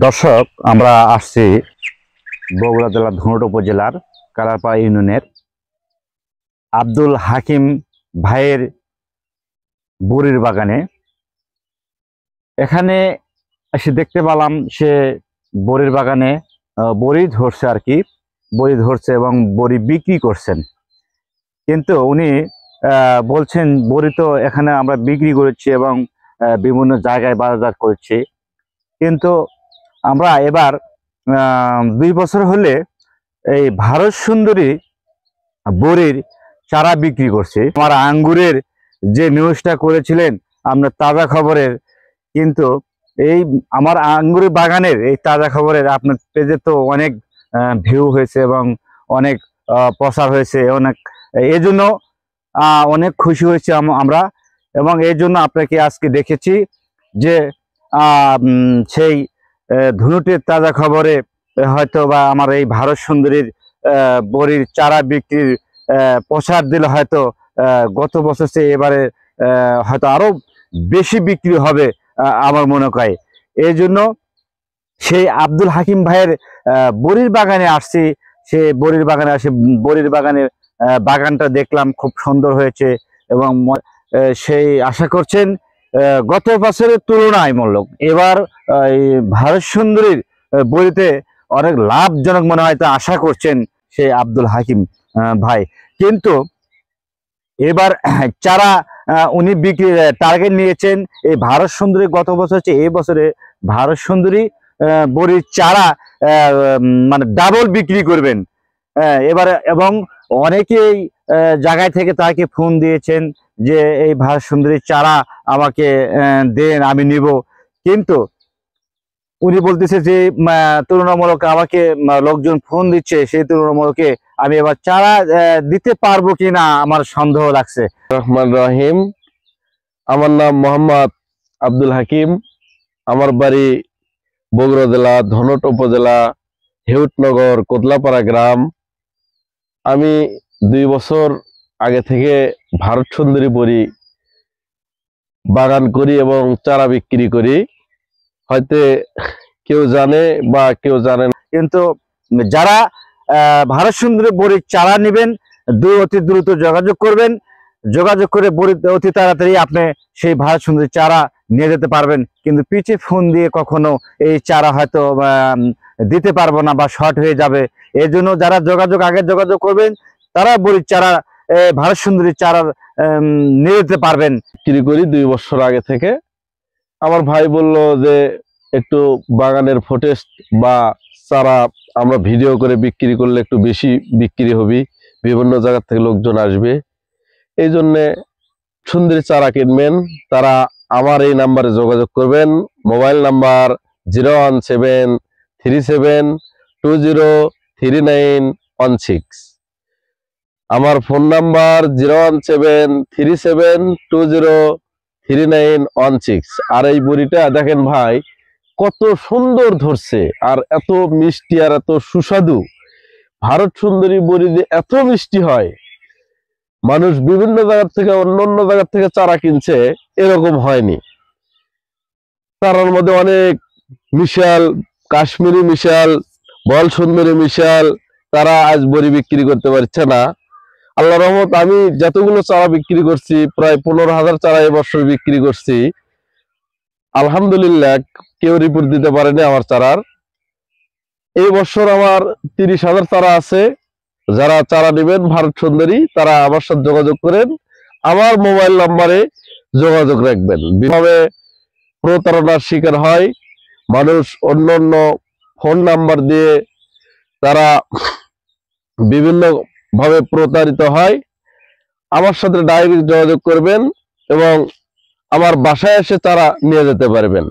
দর্শক, আমরা আসছি বগুড়া জেলার ধুনট উপজেলার কালারপাড়া ইউনিয়নের আব্দুল হাকিম ভাইয়ের বড়ির বাগানে। এখানে এসে দেখতে পেলাম সে বড়ির বাগানে বড়ি ধরছে আর কি, বড়ি ধরছে এবং বড়ি বিক্রি করছেন। কিন্তু উনি বলছেন বড়ি তো এখানে আমরা বিক্রি করেছি এবং বিভিন্ন জায়গায় বাজারজাত করছি, কিন্তু আমরা এবার 2 বছর হলে এই ভারত সুন্দরী বড়ির চারা বিক্রি করছে। আমার আঙ্গুরের যে নিউজটা করেছিলেন আপনার তাজা খবরের, কিন্তু এই আমার আঙ্গুরের বাগানের এই তাজা খবরের আপনার পেজে তো অনেক ভিউ হয়েছে এবং অনেক প্রচার হয়েছে, অনেক এই জন্য অনেক খুশি হয়েছে আমরা। এবং এই জন্য আপনাকে আজকে দেখেছি যে সেই ধুনুটের তাজা খবরে হয়তো বা আমার এই ভারত সুন্দরীর বড়ির চারা বিক্রির প্রচার দিলে হয়তো গত বছর চেয়ে এবারে হয়তো আরো বেশি বিক্রি হবে আমার মনে হয়। এই জন্য সেই আব্দুল হাকিম ভাইয়ের বড়ির বাগানে আসছি। সে বড়ির বাগানে আসে, বড়ির বাগানের বাগানটা দেখলাম খুব সুন্দর হয়েছে এবং সেই আশা করছেন গত বছরের তুলনামূলক এবার এই ভারত সুন্দরীর বড়িতে অনেক লাভজনক মনে হয়, তা আশা করছেন সেই আব্দুল হাকিম ভাই। কিন্তু এবার চারা উনি বিক্রি টার্গেট নিয়েছেন এই ভারত সুন্দরী, গত বছর চেয়ে এই বছরে ভারত সুন্দরী বড়ির চারা মানে ডাবল বিক্রি করবেন এবারে। এবং অনেকেই জায়গায় থেকে তাকে ফোন দিয়েছেন যে এই ভারত সুন্দরীর চারা আমাকে দেন, আমি নিব। কিন্তু উনি বলতেছে যে তুলনামূলক আমাকে লোকজন ফোন দিচ্ছে, সেই তুলনামূলকে আমি এবার চারা দিতে পারবো কিনা আমার সন্দেহ লাগছে। রহমান রহিম, আমার নাম মোহাম্মদ আব্দুল হাকিম। আমার বাড়ি বগুড়া জেলা ধুনট উপজেলা হেউটনগর কোতলাপাড়া গ্রাম। আমি 2 বছর আগে থেকে ভারত সুন্দরী বড়ি বাগান করি এবং চারা বিক্রি করি। হয়তো কেউ জানে বা কেউ জানে না, কিন্তু যারা ভারত সুন্দরী বড়ির চারা নেবেন অতি দ্রুত যোগাযোগ করবেন। যোগাযোগ করে বড়ি অতি তাড়াতাড়ি আপনি সেই ভারত সুন্দরী চারা নিয়ে যেতে পারবেন। কিন্তু পিছে ফোন দিয়ে কখনো এই চারা হয়তো দিতে পারবো না বা শর্ট হয়ে যাবে। এই জন্য যারা আগে যোগাযোগ করবেন তারা বড়ির চারা, ভারত সুন্দরী চারা নিয়ে যেতে পারবেন। বিক্রি করি 2 বছর আগে থেকে। আমার ভাই বলল যে একটু বাগানের ফুটেজ বা চারা আমরা ভিডিও করে বিক্রি করলে একটু বেশি বিক্রি হবে, বিভিন্ন জায়গা থেকে লোকজন আসবে। এই জন্যে সুন্দরী চারা কিনবেন তারা আমার এই নাম্বারে যোগাযোগ করবেন। Mobile number 01737203916। আমার ফোন নাম্বার 01737203916। আর এই বড়িটা দেখেন ভাই কত সুন্দর ধরছে, আর এত মিষ্টি আর এত সুস্বাদু। ভারত সুন্দরী বড়ি যে এত মিষ্টি হয়, মানুষ বিভিন্ন জায়গা থেকে অন্য জায়গা থেকে চারা কিনছে, এরকম হয়নি। চারার মধ্যে অনেক মিশাল, কাশ্মীরি মিশাল, বল সুন্দরী মিশাল, তারা আজ বড়ি বিক্রি করতে পারছে না। আল্লাহ রহমত, আমি যতগুলো চারা বিক্রি করছি প্রায় 15,000 চারা এবছর বিক্রি করছি। আলহামদুলিল্লাহ, কেউ রিপোর্ট দিতে পারেনি আমার চারার। এই বছর আমার 30,000 চারা আছে। যারা চারা নেবেন ভারত সুন্দরী তারা আমার সাথে যোগাযোগ করেন, আমার মোবাইল নাম্বারে যোগাযোগ রাখবেন। বিভাবে প্রতারণার শিকার হয় মানুষ, অন্য ফোন নাম্বার দিয়ে তারা বিভিন্ন ভাবে প্রতারিত হয়। আমার সাথে ডাইরেক্ট যোগাযোগ করবেন এবং আমার বাসায় এসে তারা নিয়ে যেতে পারবেন।